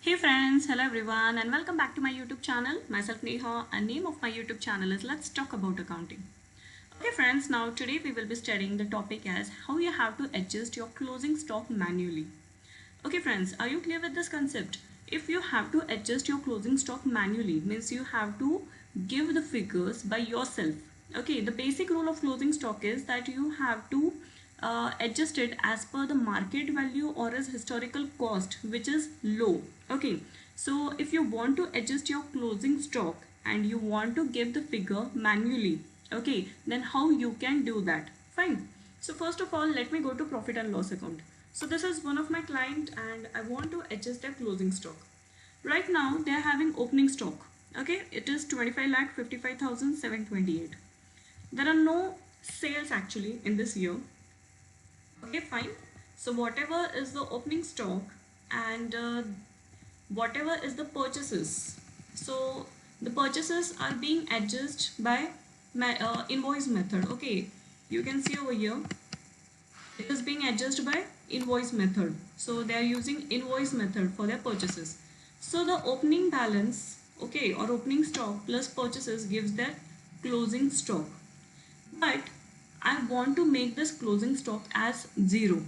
Hey friends, hello everyone and welcome back to my YouTube channel. Myself Neha and name of my YouTube channel is Let's Talk About Accounting. Okay friends, now today we will be studying the topic as how you have to adjust your closing stock manually. Okay friends, are you clear with this concept? If you have to adjust your closing stock manually means you have to give the figures by yourself. Okay, the basic rule of closing stock is that you have to adjust it as per the market value or as historical cost which is low. Okay, so if you want to adjust your closing stock and you want to give the figure manually, okay, then how you can do that? Fine. So first of all, let me go to profit and loss account. So this is one of my client and I want to adjust their closing stock. Right now they are having opening stock. Okay, it is 25,55,728. There are no sales actually in this year. Okay, fine. So whatever is the opening stock and whatever is the purchases. So the purchases are being adjusted by invoice method. Okay, you can see over here it is being adjusted by invoice method. So they are using invoice method for their purchases. So the opening balance, okay, or opening stock plus purchases gives their closing stock. But I want to make this closing stock as 0.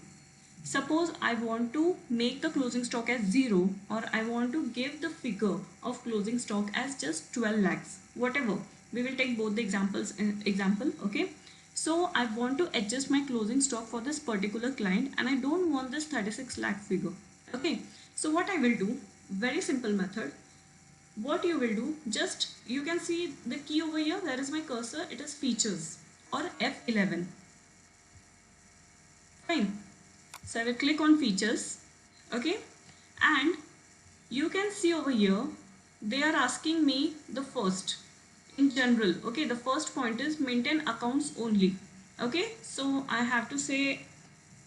Suppose I want to make the closing stock as 0 or I want to give the figure of closing stock as just 12 lakhs, whatever. We will take both the examples in example, okay. So I want to adjust my closing stock for this particular client and I don't want this 36 lakh figure, okay. So what I will do, very simple method. What you will do, just you can see the key over here, there is my cursor, it is features or F11. Fine. So I will click on features, okay, and you can see over here they are asking me the first in general, okay. The first point is maintain accounts only, okay. So I have to say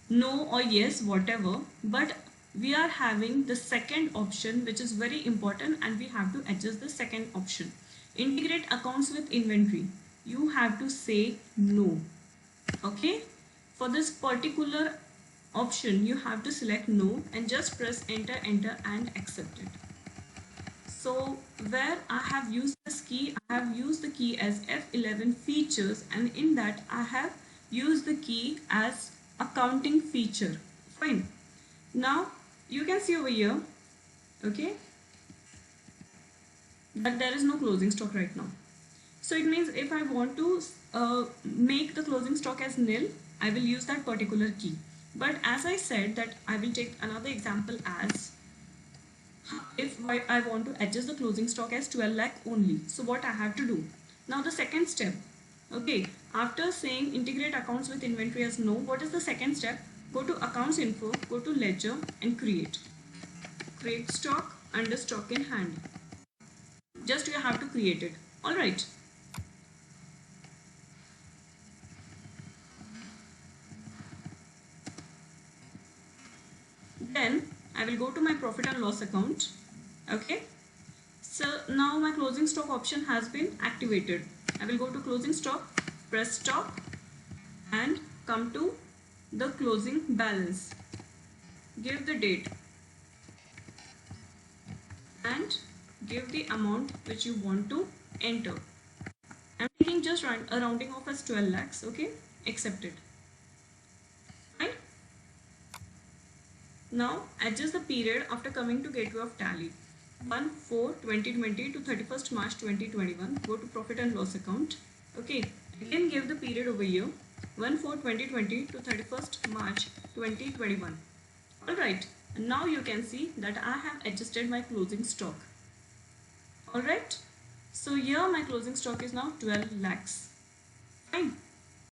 no or yes, whatever, but we are having the second option which is very important and we have to adjust the second option, integrate accounts with inventory. You have to say no, okay. For this particular option you have to select no and just press enter and accept it. So where I have used this key, I have used the key as F11 features and in that I have used the key as accounting feature. Fine. Now you can see over here, okay, that there is no closing stock right now. So it means if I want to make the closing stock as nil, I will use that particular key. But as I said that I will take another example as if I want to adjust the closing stock as 12 lakh only. So what I have to do? Now the second step, okay, after saying integrate accounts with inventory as no, what is the second step? Go to accounts info, go to ledger and create stock under stock in hand. Just you have to create it. All right. Then I will go to my profit and loss account, okay. So now my closing stock option has been activated. I will go to closing stock, press stop and come to the closing balance, give the date and give the amount which you want to enter. I'm taking just a rounding off as 12 lakhs, okay, accept it. Fine. Now adjust the period after coming to gateway of Tally. 1/4/2020 to 31st March 2021. Go to profit and loss account. Okay, again give the period over here. 1/4/2020 to 31st March 2021. Alright, now you can see that I have adjusted my closing stock. Alright, so here my closing stock is now 12 lakhs. Fine.